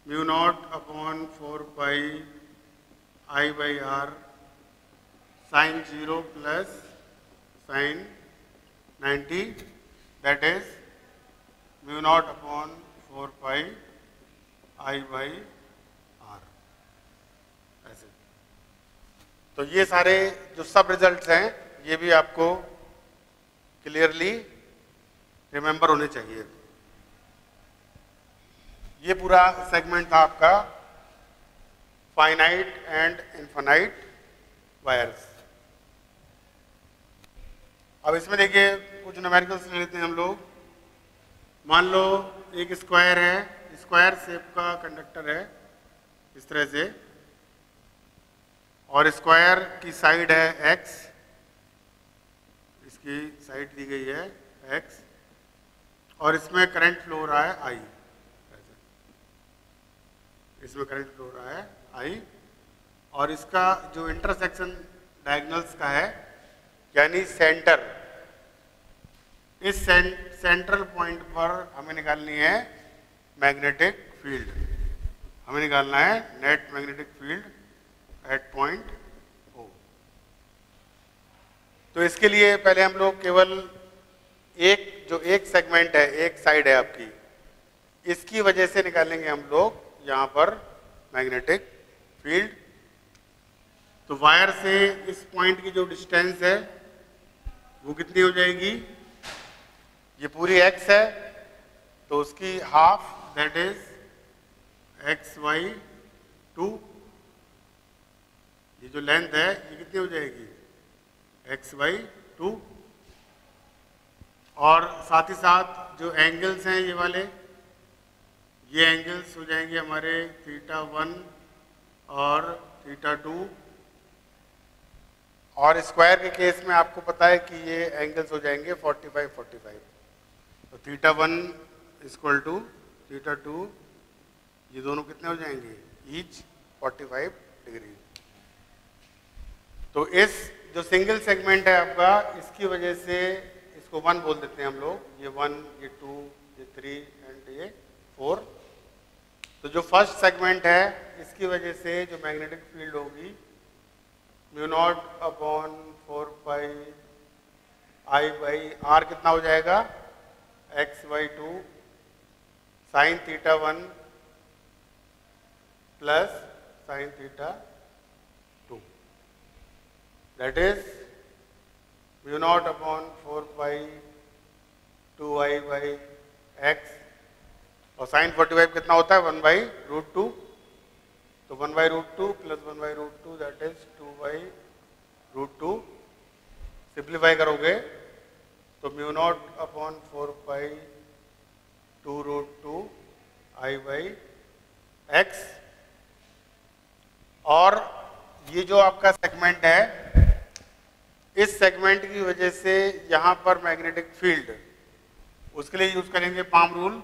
mu naught upon 4 pi I by r sin 0 plus sin 90, that is mu naught upon 4 pi I by r। ऐसे तो ये सारे जो सब रिजल्ट्स हैं ये भी आपको क्लियरली रिमेंबर होने चाहिए। ये पूरा सेगमेंट था आपका फाइनाइट एंड इन्फिनाइट वायर्स। अब इसमें देखिए कुछ न्यूमेरिकल्स ले लेते हैं हम लोग। मान लो एक स्क्वायर है, स्क्वायर शेप का कंडक्टर है इस तरह से, और स्क्वायर की साइड है x, इसकी साइड दी गई है x, और इसमें करंट फ्लो हो रहा है I, इसमें करंट फ्लो हो रहा है I, और इसका जो इंटरसेक्शन डायगोनल्स का है यानी सेंटर, इस सेंट्रल पॉइंट पर हमें निकालनी है मैग्नेटिक फील्ड। हमें निकालना है net magnetic field at point O। तो इसके लिए पहले हम लोग केवल एक सेगमेंट है, एक साइड है आपकी, इसकी वजह से निकालेंगे हम लोग यहाँ पर मैग्नेटिक फील्ड। तो वायर से इस पॉइंट की जो डिस्टेंस है वो कितनी हो जाएगी, ये पूरी x है तो उसकी हाफ दैट इज xy2। ये जो लेंथ है ये कितनी हो जाएगी xy2। और साथ ही साथ जो एंगल्स हैं ये वाले, ये एंगल्स हो जाएंगे हमारे θ1 और θ2। और स्क्वायर के केस में आपको पता है कि ये एंगल्स हो जाएंगे 45-45। तो θ1 इक्वल टू θ2, ये दोनों कितने हो जाएंगे ईच 45 डिग्री। तो इस जो सिंगल सेगमेंट है आपका, इसकी वजह से इसको 1 बोल देते हैं हम लोग, ये 1, ये 2, ये 3 एंड ये 4। तो जो फर्स्ट सेगमेंट है इसकी वजह से जो मैग्नेटिक फील्ड होगी mu naught upon 4 pi I by R कितना हो जाएगा x/2 sine theta 1 plus sine theta 2, that is mu naught upon 4 pi 2i by X, और साइन 45 कितना होता है 1/√2, तो 1/√2 प्लस 1/√2 दैट इज 2/√2। सिंप्लीफाई करोगे तो mu naught upon 4 pi 2√2 i by X, और ये जो आपका सेगमेंट है, इस सेगमेंट की वजह से यहां पर मैग्नेटिक फील्ड, उसके लिए यूज करेंगे पाम रूल।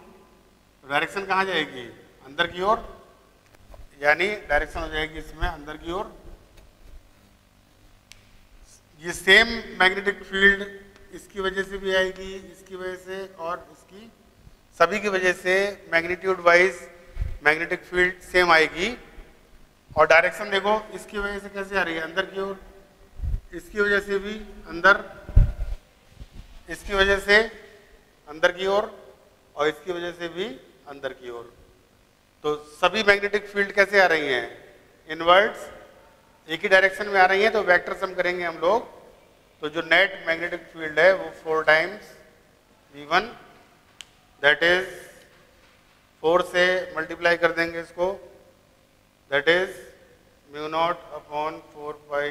डायरेक्शन कहाँ जाएगी अंदर की ओर, यानी डायरेक्शन हो जाएगी इसमें अंदर की ओर। ये सेम मैग्नेटिक फील्ड इसकी वजह से भी आएगी, इसकी वजह से और इसकी, सभी की वजह से magnitude wise magnetic field same आएगी। और डायरेक्शन देखो इसकी वजह से कैसे आ रही है अंदर की ओर, इसकी वजह से भी अंदर, इसकी वजह से अंदर की ओर, और इसकी वजह से भी अंदर की ओर। तो सभी मैग्नेटिक फील्ड कैसे आ रही हैं इनवर्ड्स, एक ही डायरेक्शन में आ रही हैं। तो वेक्टर सम करेंगे हम लोग, तो जो नेट मैग्नेटिक फील्ड है वो 4 टाइम्स v1, दैट इज 4 से मल्टीप्लाई कर देंगे इसको, that is mu naught upon 4 pi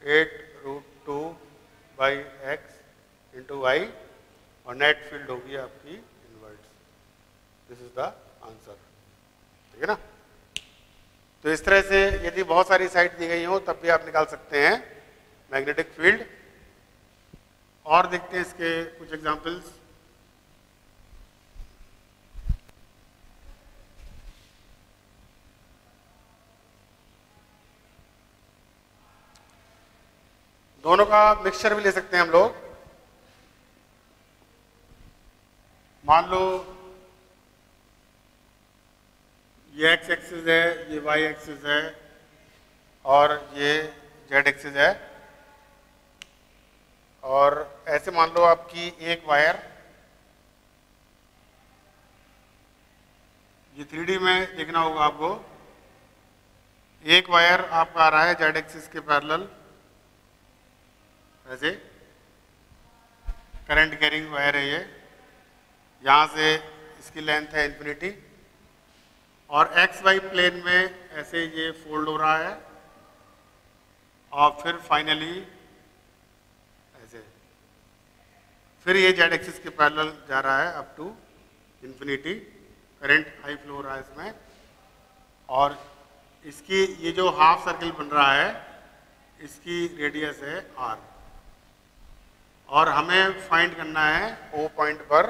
8√2 by X into Y, और नेट फील्ड होगी आपकी inwards. This is the answer, ठीक है ना। तो इस तरह से यदि बहुत सारी साइट दी गई हो तब भी आप निकाल सकते हैं मैग्नेटिक फील्ड। और देखते हैं इसके कुछ एग्जांपल्स। दोनों का मिक्सचर भी ले सकते हैं हम लोग। मान लो ये x एक्सिस है, ये y एक्सिस है, और ये z एक्सिस है, और ऐसे मान लो आपकी एक वायर, ये 3D में देखना होगा आपको, एक वायर आपका आ रहा है z एक्सिस के पैरेलल, ऐसे करंट कैरिंग वायर है ये, यहाँ से इसकी लेंथ है इन्फिनिटी, और एक्स वाई प्लेन में ऐसे ये फोल्ड हो रहा है, और फिर फाइनली ऐसे, फिर ये जेड एक्सिस के पैरेलल जा रहा है अप टू इन्फिनिटी, करंट हाई फ्लो हो रहा है इसमें, और इसकी ये जो हाफ सर्किल बन रहा है इसकी रेडियस है r, और हमें फाइंड करना है O पॉइंट पर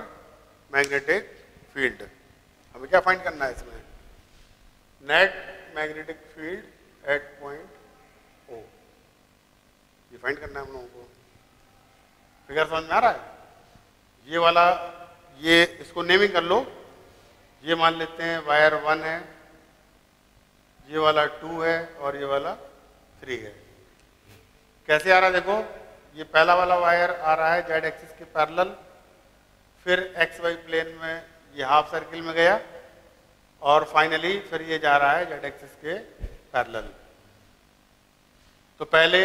मैग्नेटिक फील्ड। हमें क्या फाइंड करना है इसमें, net magnetic field at point O, ये फाइंड करना है हम लोगों को। फिगर समझ में आ रहा है? ये वाला, ये इसको नेमिंग कर लो, ये मान लेते हैं वायर 1 है, ये वाला 2 है, और ये वाला 3 है। कैसे आ रहा है देखो, ये पहला वाला वायर आ रहा है जेड एक्सिस के पैरेलल, फिर एक्स वाई प्लेन में ये हाफ सर्किल में गया, और फाइनली फिर ये जा रहा है जेड एक्सिस के पैरेलल। तो पहले,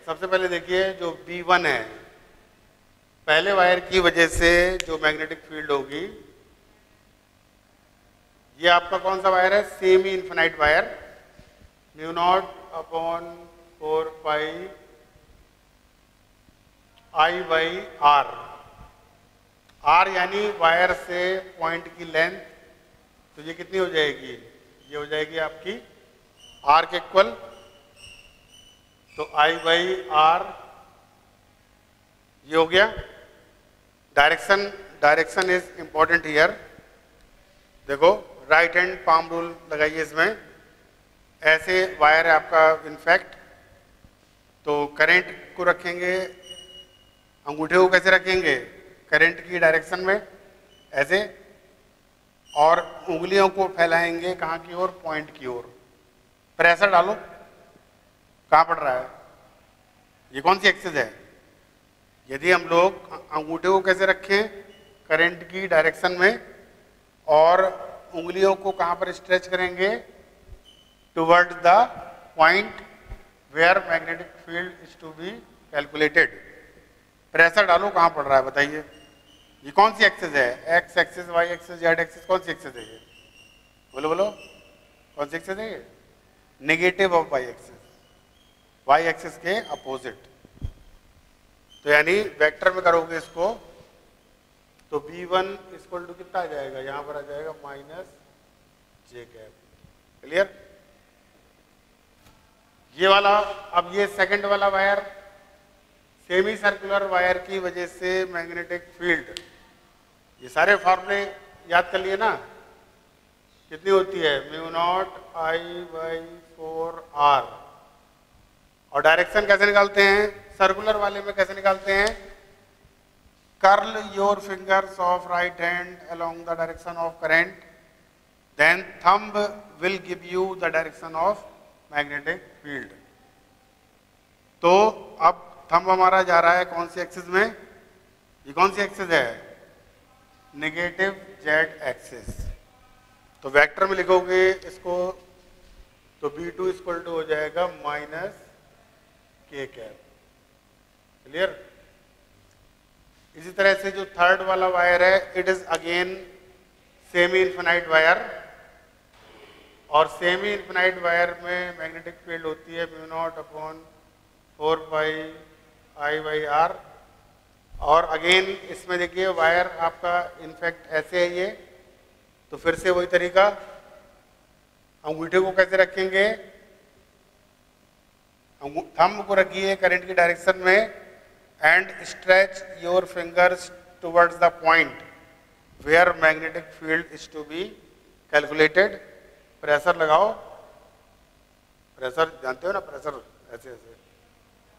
सबसे पहले देखिए जो B1 है, पहले वायर की वजह से जो मैग्नेटिक फील्ड होगी, ये आपका कौन सा वायर है, semi infinite wire, mu naught upon 4 pi I by R, R यानी वायर से पॉइंट की लेंथ, तो ये कितनी हो जाएगी, ये हो जाएगी आपकी आर के इक्वल, तो आई बाई आर ये हो गया। डायरेक्शन इज इंपॉर्टेंट हियर, देखो राइट हैंड पाम रूल लगाइए इसमें, ऐसे वायर है आपका इनफैक्ट, तो करंट को रखेंगे, अंगूठे को कैसे रखेंगे, करंट की डायरेक्शन में ऐसे, और उंगलियों को फैलाएंगे कहाँ की ओर, पॉइंट की ओर। प्रेशर डालो, कहाँ पड़ रहा है? ये कौन सी एक्सिस है? यदि हम लोग अंगूठे को कैसे रखें करंट की डायरेक्शन में और उंगलियों को कहाँ पर स्ट्रेच करेंगे? Toward the point where magnetic field is to be calculated. Pressure डालो, कहाँ पड़ रहा है बताइए? ये कौन सी एक्सिस है? X axis, Y axis, Z axis, कौन सी एक्सिस है ये? बोलो बोलो, कौन सी एक्सिस है ये? Negative of Y axis, Y axis के अपोजिट। तो यानी वेक्टर में करोगे इसको तो v1 इक्वल टू कितना आ जाएगा? यहां पर आ जाएगा माइनस जे कैप। क्लियर? ये वाला, अब ये सेकंड वाला वायर, सेमी सर्कुलर वायर की वजह से मैग्नेटिक फील्ड, ये सारे फॉर्मूले याद कर लिए ना? कितनी होती है? μ0I/4R। और डायरेक्शन कैसे निकालते हैं? सर्कुलर वाले में कैसे निकालते हैं? Curl your fingers of right hand along the direction of current, then thumb will give you the direction of magnetic field. तो अब थंब हमारा जा रहा है कौन सी एक्सिस में? ये कौन सी एक्सिस है? Negative Z axis. तो वेक्टर में लिखोगे इसको तो v2 इक्वल टू हो जाएगा माइनस के कैप। क्लियर? इसी तरह से जो थर्ड वाला वायर है, it is again semi infinite wire, और सेमी इन्फिनाइट वायर में मैग्नेटिक फील्ड होती है μ0/4πI/r। और अगेन इसमें देखिए वायर आपका इनफैक्ट ऐसे है ये, तो फिर से वही तरीका, अंगूठे को कैसे रखेंगे? थंब को रखिए करंट की डायरेक्शन में and stretch your fingers towards the point where magnetic field is to be calculated. Pressure लगाओ, प्रेशर जानते हो ना, प्रेशर ऐसे ऐसे।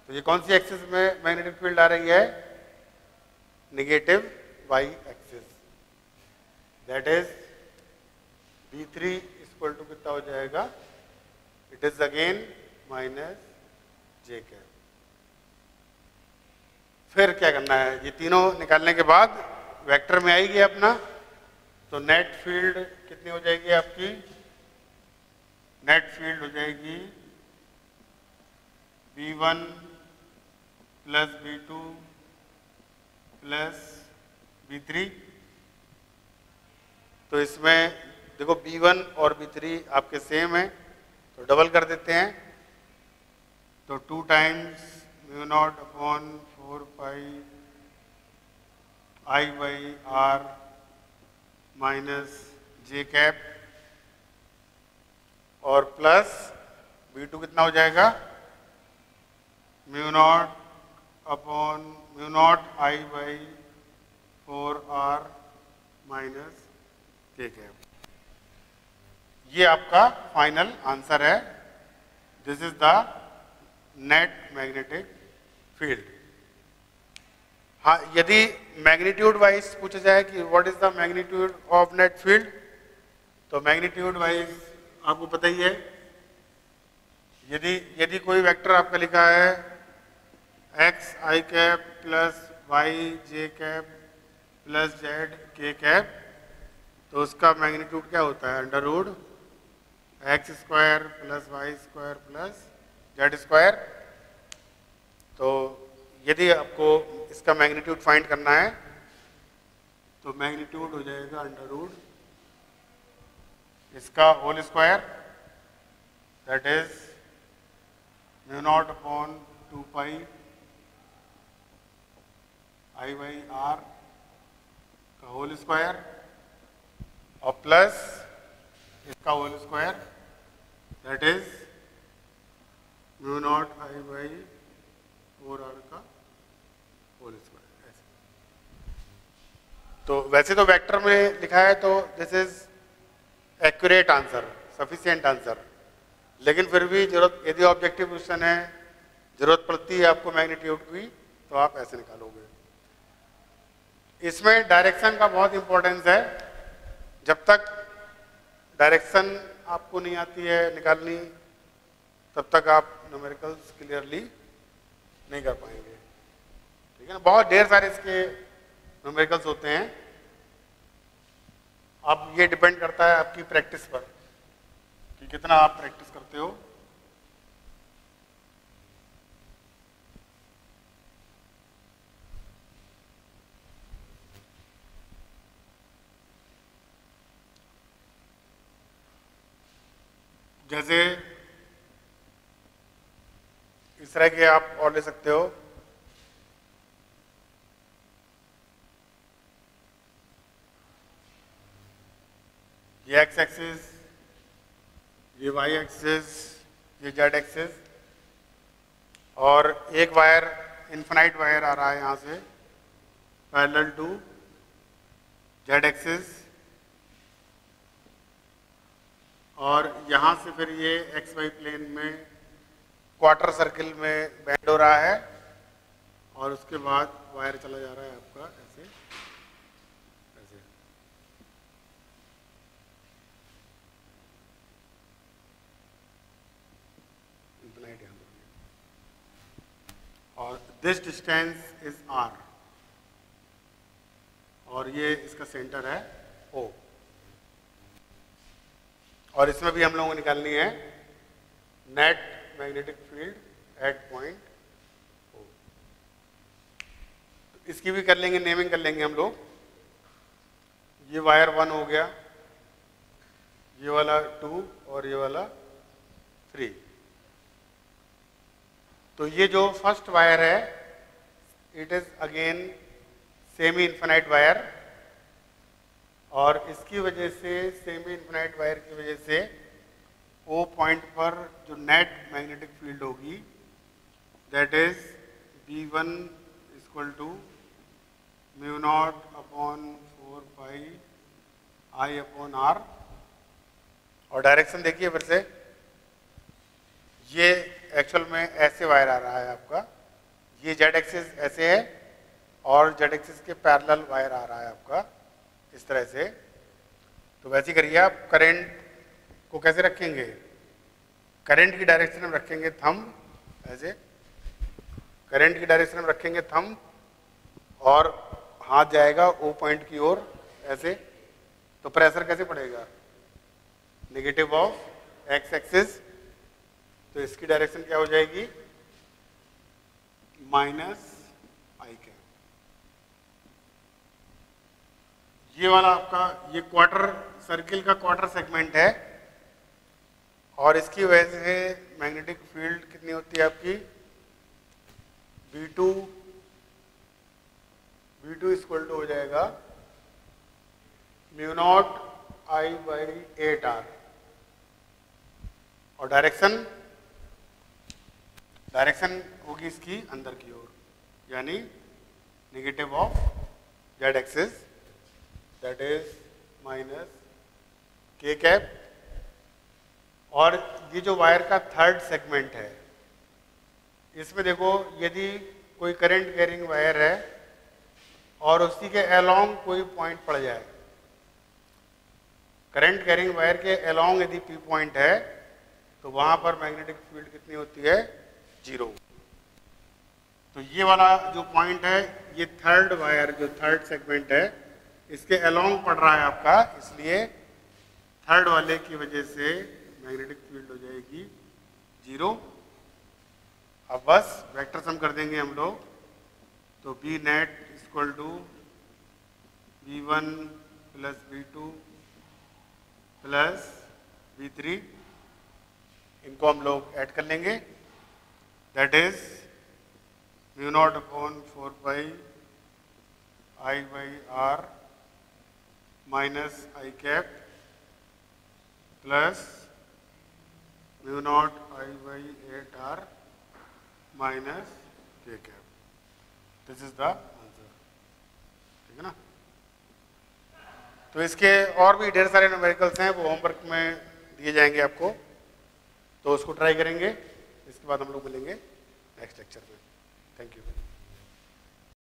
तो ये कौन सी एक्सिस में मैग्नेटिक फील्ड आ रही है? Negative Y axis. That is v3 equal to कितना हो जाएगा? It is again minus J cap. फिर क्या करना है? ये तीनों निकालने के बाद वेक्टर में आएगी अपना, तो नेट फील्ड कितनी हो जाएगी आपकी? नेट फील्ड हो जाएगी v1 plus v2 plus v3। तो इसमें देखो v1 और v3 आपके सेम है, तो डबल कर देते हैं। तो 2 times μ0/4πI/r minus J cap, और प्लस v2 कितना हो जाएगा? μ0I/4R minus K cap. ये आपका फाइनल आंसर है। This is the net magnetic field. हाँ, यदि मैग्नीट्यूड वाइज पूछा जाए कि what is the magnitude of net field, तो मैग्नीट्यूड वाइज आपको पता ही है। यदि कोई वेक्टर आपका लिखा है X I cap plus Y J cap plus Z K cap, तो उसका मैग्नीट्यूड क्या होता है? Under root X square plus Y square plus Z square. तो यदि आपको इसका मैग्नीट्यूड फाइंड करना है तो मैग्नीट्यूड हो जाएगा अंडर रूट इसका whole square, that is μ0/2πI/r का होल स्क्वायर, और प्लस इसका whole square, that is μ0I/4r का होल स्क्वायर। तो वैसे तो वेक्टर में लिखा है तो this is accurate answer, sufficient answer, लेकिन फिर भी जरूरत, यदि ऑब्जेक्टिव क्वेश्चन है, जरूरत पड़ती है आपको मैग्नीट्यूड की, तो आप ऐसे निकालोगे। इसमें डायरेक्शन का बहुत इंपॉर्टेंस है। जब तक डायरेक्शन आपको नहीं आती है निकालनी, तब तक आप न्यूमेरिकल्स क्लियरली नहीं कर पाएंगे, ठीक है ना। बहुत ढेर सारे इसके न्यूमेरिकल्स होते हैं। अब ये डिपेंड करता है आपकी प्रैक्टिस पर कि कितना आप प्रैक्टिस करते हो। जैसे इस तरह के आप और ले सकते हो। ये एक्स एक्सिस, ये वाई एक्सिस, ये जेड एक्सिस, और एक वायर इनफिनाइट वायर आ रहा है यहाँ से पैरेलल टू जेड एक्सिस, और यहाँ से फिर ये एक्स वाई प्लेन में क्वार्टर सर्किल में बेंड हो रहा है, और उसके बाद वायर चला जा रहा है आपका ऐसे ऐसे। इनफिनाइट यहाँ पर, और दिस डिस्टेंस इज आर, और ये इसका सेंटर है ओ, और इसमें भी हम लोगों को निकालनी है net magnetic field at point O. इसकी भी कर लेंगे, नेमिंग कर लेंगे हम लोग। ये वायर 1 हो गया, ये वाला 2 और ये वाला 3। तो ये जो फर्स्ट वायर है it is again semi infinite wire, और इसकी वजह से सेमी इनफिनाइट वायर की वजह से ओ पॉइंट पर जो नेट मैग्नेटिक फील्ड होगी that is B1 equal to mu naught upon 4 pi I upon R। और डायरेक्शन देखिए फिर से, ये एक्चुअल में ऐसे वायर आ रहा है आपका, ये जेड एक्सिस ऐसे है और जेड एक्सिस के पैरेलल वायर आ रहा है आपका इस तरह से। तो वैसे करिए आप करंट को कैसे रखेंगे, करंट की डायरेक्शन में रखेंगे थंब ऐसे, करंट की डायरेक्शन में रखेंगे थंब, और हाथ जाएगा ओ पॉइंट की ओर ऐसे। तो प्रेशर कैसे पड़ेगा, नेगेटिव ऑफ एक्स एक्सिस, तो इसकी डायरेक्शन क्या हो जाएगी माइनस आई कैप। ये वाला आपका ये क्वार्टर सर्किल का क्वार्टर सेगमेंट है, और इसकी वजह से मैग्नेटिक फील्ड कितनी होती है आपकी B2 इक्वल टू हो जाएगा mu naught I by 8R। और डायरेक्शन होगी इसकी अंदर की ओर, यानी negative of Z axis that is minus K cap. और ये जो वायर का थर्ड सेगमेंट है इसमें देखो, यदि कोई करंट कैरिंग वायर है और उसी के अलोंग कोई पॉइंट पड़ जाए, करंट कैरिंग वायर के अलोंग यदि पी पॉइंट है तो वहां पर मैग्नेटिक फील्ड कितनी होती है 0। तो ये वाला जो पॉइंट है, ये थर्ड वायर जो थर्ड सेगमेंट है इसके अलोंग पड़ रहा है आपका, इसलिए थर्ड वाले की वजह से मैग्नेटिक फील्ड हो जाएगी 0। अब बस वेक्टर सम कर देंगे हम लोग, तो B net equal to B1 plus B2 plus B3, इनको हम लोग ऐड कर लेंगे, that is mu naught upon 4 pi I by R minus I cap plus mu naught I by 8R minus K cap. This is the answer, ठीक है ना। तो इसके और भी ढेर सारे न्यूमेरिकल्स हैं, वो होमवर्क में दिए जाएंगे आपको, तो उसको ट्राई करेंगे। इसके बाद हम लोग मिलेंगे नेक्स्ट लेक्चर में। Thank you.